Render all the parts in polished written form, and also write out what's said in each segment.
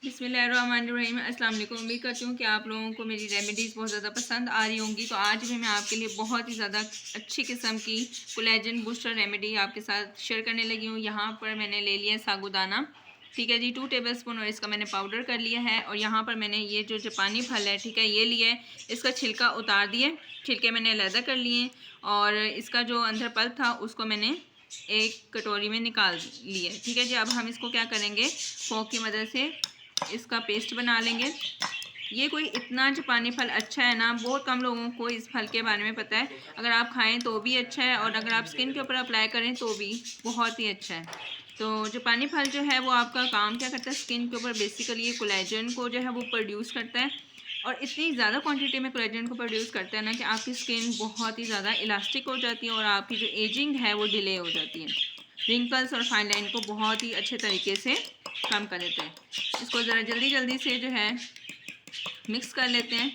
बिस्मिल्लाहिर्रहमानिर्रहीम। अस्सलाम वालेकुम। उम्मीद करती हूँ कि आप लोगों को मेरी रेमेडीज़ बहुत ज़्यादा पसंद आ रही होंगी। तो आज भी मैं आपके लिए बहुत ही ज़्यादा अच्छी किस्म की कोलेजन बूस्टर रेमेडी आपके साथ शेयर करने लगी हूँ। यहाँ पर मैंने ले लिया साबूदाना, ठीक है जी, 2 टेबलस्पून, और इसका मैंने पाउडर कर लिया है। और यहाँ पर मैंने ये जो जापानी फल है, ठीक है, ये लिया है, इसका छिलका उतार दिए, छिलके मैंने अलहदा कर लिए, और इसका जो अंदर पल्प था उसको मैंने एक कटोरी में निकाल लिए, ठीक है जी। अब हम इसको क्या करेंगे, फोक की मदद से इसका पेस्ट बना लेंगे। ये कोई इतना जापानी फल अच्छा है ना, बहुत कम लोगों को इस फल के बारे में पता है। अगर आप खाएं तो भी अच्छा है, और अगर आप स्किन के ऊपर अप्लाई करें तो भी बहुत ही अच्छा है। तो जापानी फल जो है वो आपका काम क्या करता है, स्किन के ऊपर बेसिकली ये कोलेजन को जो है वो प्रोड्यूस करता है, और इतनी ज़्यादा क्वांटिटी में कोलेजन को प्रोड्यूस करता है ना कि आपकी स्किन बहुत ही ज़्यादा इलास्टिक हो जाती है, और आपकी जो एजिंग है वो डिले हो जाती है। रिंकल्स और फाइन लाइन को बहुत ही अच्छे तरीके से कम कर देते हैं। इसको ज़रा जल्दी जल्दी से जो है मिक्स कर लेते हैं।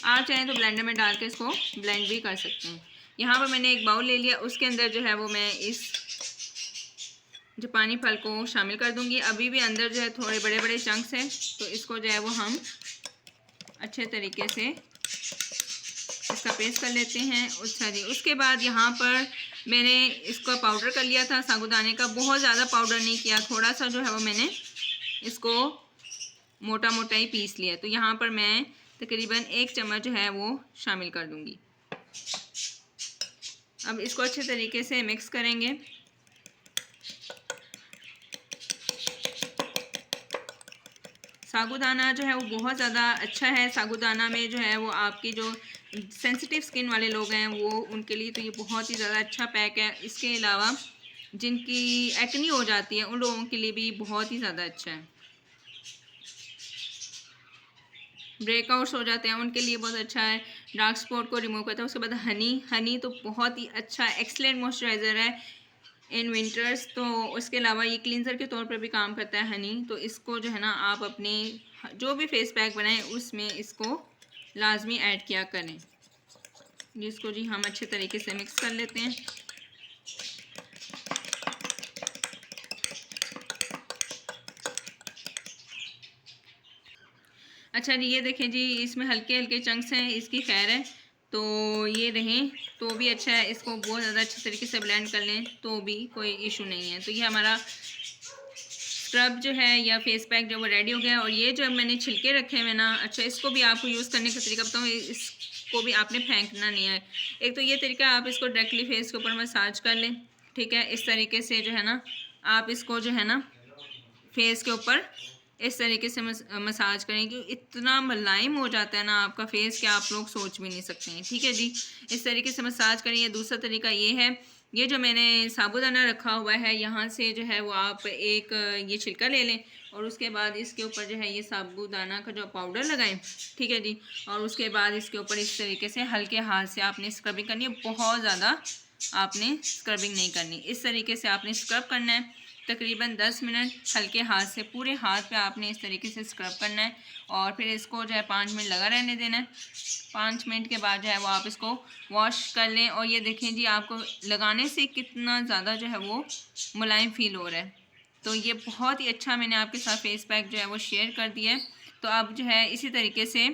आप चाहें तो ब्लेंडर में डाल के इसको ब्लेंड भी कर सकते हैं। यहाँ पर मैंने एक बाउल ले लिया, उसके अंदर जो है वो मैं इस जापानी फल को शामिल कर दूंगी। अभी भी अंदर जो है थोड़े बड़े बड़े चंक्स हैं, तो इसको जो है वो हम अच्छे तरीके से इसका पेस्ट कर लेते हैं। अच्छा जी, उसके बाद यहाँ पर मैंने इसका पाउडर कर लिया था साबूदाने का, बहुत ज़्यादा पाउडर नहीं किया, थोड़ा सा जो है वो मैंने इसको मोटा मोटा ही पीस लिया। तो यहाँ पर मैं तकरीबन 1 चम्मच जो है वो शामिल कर दूंगी। अब इसको अच्छे तरीके से मिक्स करेंगे। साबूदाना जो है वो बहुत ज़्यादा अच्छा है। साबूदाना में जो है वो आपकी जो सेंसिटिव स्किन वाले लोग हैं वो उनके लिए तो ये बहुत ही ज़्यादा अच्छा पैक है। इसके अलावा जिनकी एक्नी हो जाती है उन लोगों के लिए भी बहुत ही ज़्यादा अच्छा है। ब्रेकआउट्स हो जाते हैं उनके लिए बहुत अच्छा है, डार्क स्पॉट को रिमूव करता है। उसके बाद हनी तो बहुत ही अच्छा एक्सलेंट मॉइस्चराइज़र है इन विंटर्स। तो उसके अलावा ये क्लींजर के तौर पर भी काम करता है हनी। तो इसको जो है ना आप अपने जो भी फेस पैक बनाएं उसमें इसको लाजमी ऐड किया करें। जिसको जी हम अच्छे तरीके से मिक्स कर लेते हैं। अच्छा जी, ये देखें जी, इसमें हल्के हल्के चंक्स हैं, इसकी खैर है तो ये रहें तो भी अच्छा है। इसको बहुत ज़्यादा अच्छे तरीके से ब्लेंड कर लें तो भी कोई इशू नहीं है। तो ये हमारा स्क्रब जो है या फेस पैक जो वो रेडी हो गया है। और ये जो मैंने छिलके रखे हुए ना, अच्छा इसको भी आपको यूज़ करने का तरीका बताऊँ, इसको भी आपने फेंकना नहीं है। एक तो ये तरीका, आप इसको डायरेक्टली फेस के ऊपर मसाज कर लें, ठीक है, इस तरीके से जो है ना आप इसको जो है ना फेस के ऊपर इस तरीके से मसाज करें कि इतना मुलायम हो जाता है ना आपका फेस कि आप लोग सोच भी नहीं सकते हैं, ठीक है जी। इस तरीके से मसाज करें। या दूसरा तरीका ये है, ये जो मैंने साबूदाना रखा हुआ है यहाँ से जो है वो आप एक ये छिलका ले लें, और उसके बाद इसके ऊपर जो है ये साबूदाना का जो पाउडर लगाएं, ठीक है जी। और उसके बाद इसके ऊपर इस तरीके से हल्के हाथ से आपने स्क्रबिंग करनी है, बहुत ज़्यादा आपने स्क्रबिंग नहीं करनी। इस तरीके से आपने स्क्रब करना है तकरीबन 10 मिनट, हल्के हाथ से पूरे हाथ पे आपने इस तरीके से स्क्रब करना है। और फिर इसको जो है 5 मिनट लगा रहने देना है। 5 मिनट के बाद जो है वो आप इसको वॉश कर लें। और ये देखें जी, आपको लगाने से कितना ज़्यादा जो है वो मुलायम फील हो रहा है। तो ये बहुत ही अच्छा मैंने आपके साथ फेस पैक जो है वो शेयर कर दिया है। तो अब जो है इसी तरीके से,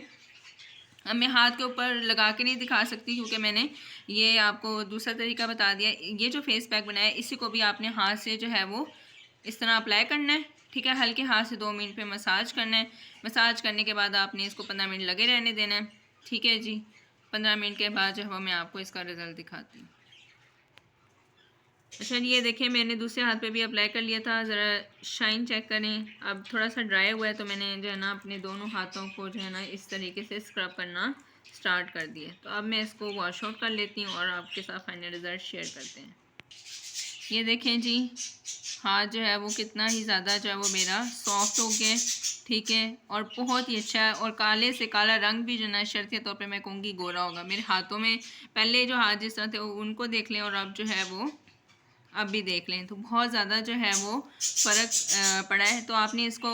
अब मैं हाथ के ऊपर लगा के नहीं दिखा सकती क्योंकि मैंने ये आपको दूसरा तरीका बता दिया। ये जो फेस पैक बनाया है इसी को भी आपने हाथ से जो है वो इस तरह अप्लाई करना है, ठीक है, हल्के हाथ से 2 मिनट पे मसाज करना है। मसाज करने के बाद आपने इसको 15 मिनट लगे रहने देना है, ठीक है जी। 15 मिनट के बाद जो है मैं आपको इसका रिज़ल्ट दिखाती हूँ। अच्छा जी, ये देखिए मैंने दूसरे हाथ पे भी अप्लाई कर लिया था, ज़रा शाइन चेक करें। अब थोड़ा सा ड्राई हुआ है तो मैंने जो है ना अपने दोनों हाथों को जो है ना इस तरीके से स्क्रब करना स्टार्ट कर दिया। तो अब मैं इसको वॉश आउट कर लेती हूँ और आपके साथ फाइनल रिज़ल्ट शेयर करते हैं। ये देखें जी, हाथ जो है वो कितना ही ज़्यादा जो है वो मेरा सॉफ्ट हो गया, ठीक है, और बहुत ही अच्छा है। और काले से काला रंग भी जो ना शर्ती तौर पे मैं कहूँगी गोरा होगा। मेरे हाथों में पहले जो हाथ जिस तरह थे उनको देख लें, और अब जो है वो अब भी देख लें, तो बहुत ज़्यादा जो है वो फ़र्क पड़ा है। तो आपने इसको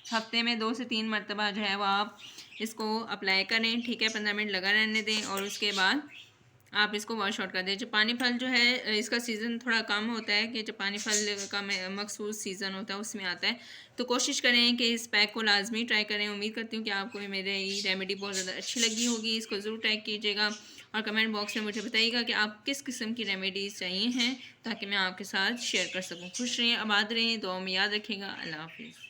हफ्ते में 2 से 3 मरतबा जो है वो आप इसको अप्लाई करें, ठीक है, 15 मिनट लगा रहने दें। और उसके बाद आप इसको वॉश आउट कर दें। जापानी फल जो है इसका सीज़न थोड़ा कम होता है, कि जापानी फल का मखसूस सीज़न होता है उसमें आता है। तो कोशिश करें कि इस पैक को लाजमी ट्राई करें। उम्मीद करती हूँ कि आपको मेरे ये रेमेडी बहुत ज़्यादा अच्छी लगी होगी। इसको ज़रूर ट्राई कीजिएगा और कमेंट बॉक्स में मुझे बताइएगा कि आप किस किस्म की रेमेडीज़ चाहिए हैं, ताकि मैं आपके साथ शेयर कर सकूँ। खुश रहें, आबाद रहें, दुआ में याद रखिएगा। अल्लाह हाफिज़।